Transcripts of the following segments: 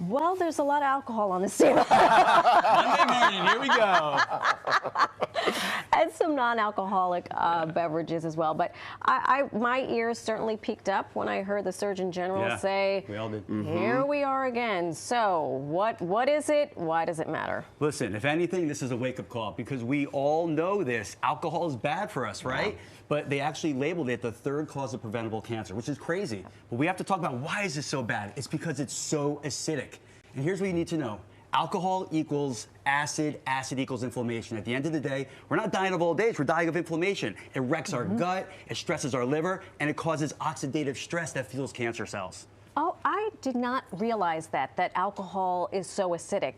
Well, there's a lot of alcohol on this table. Monday morning, here we go. And some non-alcoholic beverages as well. But my ears certainly peaked up when I heard the Surgeon General say, we all did. Here we are again. So what is it? Why does it matter? Listen, if anything, this is a wake-up call because we all know this. Alcohol is bad for us, right? But they actually labeled it the third cause of preventable cancer, which is crazy. But we have to talk about why is this so bad? It's because it's so acidic. And here's what you need to know. Alcohol equals acid, acid equals inflammation. At the end of the day, we're not dying of old age, we're dying of inflammation. It wrecks our gut, it stresses our liver, and it causes oxidative stress that fuels cancer cells. Oh, I did not realize that alcohol is so acidic.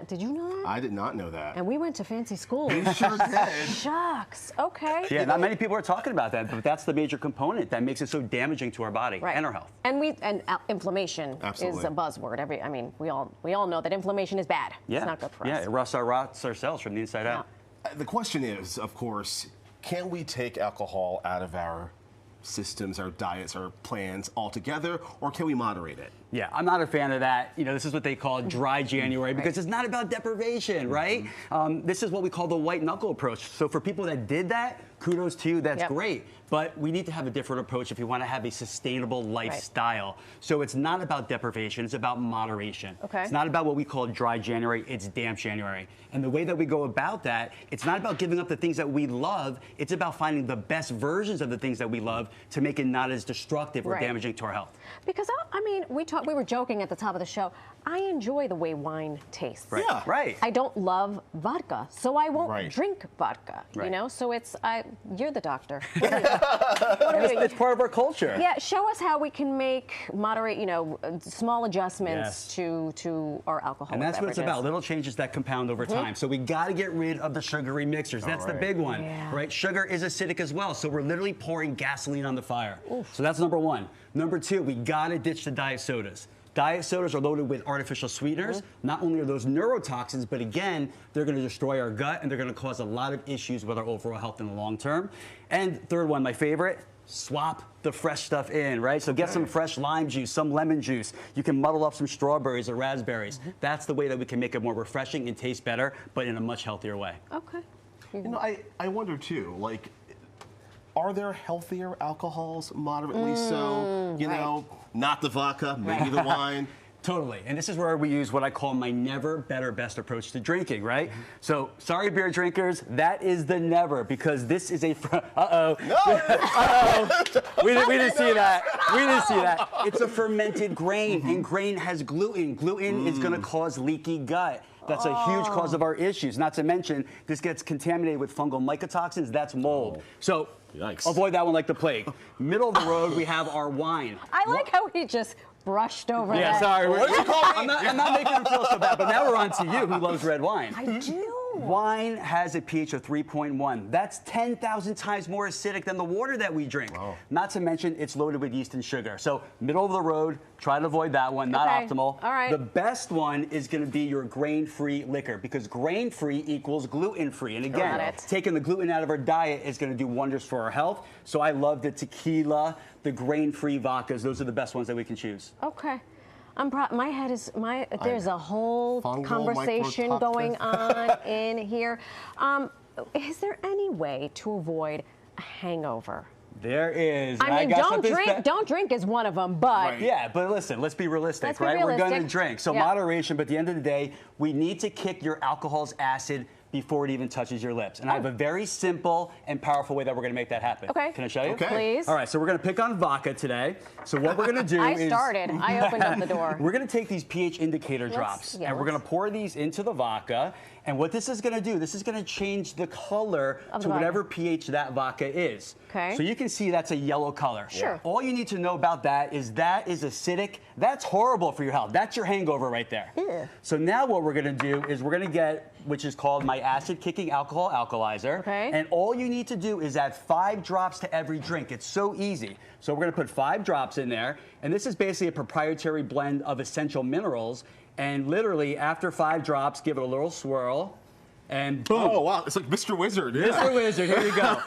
Did you know that? I did not know that. And we went to fancy school. We sure did. Shucks. Okay. Yeah, not many people are talking about that, but that's the major component that makes it so damaging to our body and our health. And inflammation is a buzzword. We all know that inflammation is bad. Yeah. It's not good for us. Yeah, it rots our cells from the inside out. The question is, of course, can we take alcohol out of our systems, our diets, our plans altogether, or can we moderate it? Yeah, I'm not a fan of that. You know, this is what they call dry January because it's not about deprivation, right? This is what we call the white knuckle approach. So for people that did that, kudos to you, that's great. But we need to have a different approach if you want to have a sustainable lifestyle. So it's not about deprivation, it's about moderation. It's not about what we call dry January, it's damp January. And the way that we go about that, it's not about giving up the things that we love, it's about finding the best versions of the things that we love to make it not as destructive or damaging to our health. Because, we were joking at the top of the show, I enjoy the way wine tastes. Yeah. Right. I don't love vodka, so I won't drink vodka, you know? So you're the doctor. It's part of our culture. Yeah, show us how we can moderate, small adjustments to our alcohol. And that's what it's about, little changes that compound over time. So we got to get rid of the sugary mixers. That's the big one, right? Sugar is acidic as well, so we're literally pouring gasoline on the fire. So that's number one. Number two, we got to ditch the diet sodas. Diet sodas are loaded with artificial sweeteners. Not only are those neurotoxins, but again, they're going to destroy our gut and they're going to cause a lot of issues with our overall health in the long term. And third one, my favorite, swap the fresh stuff in, right? So get some fresh lime juice, some lemon juice. You can muddle up some strawberries or raspberries. That's the way that we can make it more refreshing and taste better, but in a much healthier way. Okay. You know, I wonder too, are there healthier alcohols, moderately so? You know, not the vodka, maybe the wine. Totally. And this is where we use what I call my never, better, best approach to drinking, right? So, sorry, beer drinkers, that is the never, because this is a... Uh-oh. No! Uh-oh. We didn't see that. We didn't see that. It's a fermented grain, and grain has gluten. Gluten is going to cause leaky gut. That's a huge cause of our issues. Not to mention, this gets contaminated with fungal mycotoxins. That's mold. So, avoid that one like the plague. Middle of the road, we have our wine. I like how he just brushed over that. Yeah, sorry. I'm not making him feel so bad, but now we're on to you, who loves red wine. I do. Wine has a pH of 3.1. That's 10,000 times more acidic than the water that we drink. Not to mention, it's loaded with yeast and sugar. So, middle of the road, try to avoid that one, not optimal. All right. The best one is going to be your grain-free liquor, because grain-free equals gluten-free. And again, taking the gluten out of our diet is going to do wonders for our health. So I love the tequila, the grain-free vodkas. Those are the best ones that we can choose. Okay. My head is, there's a whole conversation going on in here. Is there any way to avoid a hangover? There is. I mean, don't drink is one of them, but... Yeah, but listen, let's be realistic, right? We're going to drink. So moderation, but at the end of the day, we need to kick your alcohol's acid before it even touches your lips. And I have a very simple and powerful way that we're going to make that happen. Okay. Can I show you? Okay. Please. All right, so we're going to pick on vodka today. So what we're going to do is... I opened up the door. We're going to take these pH indicator drops, and we're going to pour these into the vodka. And what this is going to do, this is going to change the color to whatever pH that vodka is. Okay. So you can see that's a yellow color. Sure. All you need to know about that is acidic. That's horrible for your health. That's your hangover right there. Yeah. So now what we're going to do is we're going to get, which is called my acid-kicking alcohol alkalizer. Okay. And all you need to do is add 5 drops to every drink. It's so easy. So we're going to put 5 drops in there. And this is basically a proprietary blend of essential minerals. And literally, after 5 drops, give it a little swirl. And boom. Oh, wow. It's like Mr. Wizard. Yeah. Mr. Wizard, here you go.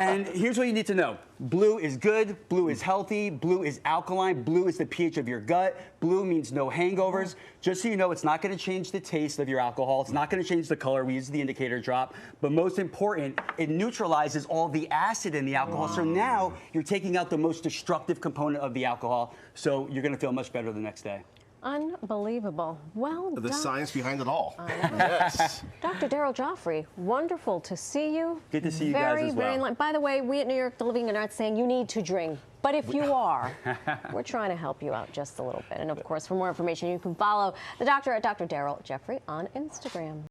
And here's what you need to know. Blue is good, blue is healthy, blue is alkaline, blue is the pH of your gut, blue means no hangovers. Just so you know, it's not going to change the taste of your alcohol, it's not going to change the color, we use the indicator drop, but most important, it neutralizes all the acid in the alcohol, so now you're taking out the most destructive component of the alcohol, so you're going to feel much better the next day. Unbelievable. Well done. The science behind it all. Yes. Dr. Daryl Gioffre, wonderful to see you. Good to see you guys as well. Very, by the way, we at New York Living are not saying you need to drink, but if you are, we're trying to help you out just a little bit. And of course, for more information, you can follow the doctor at Dr. Daryl Gioffre on Instagram.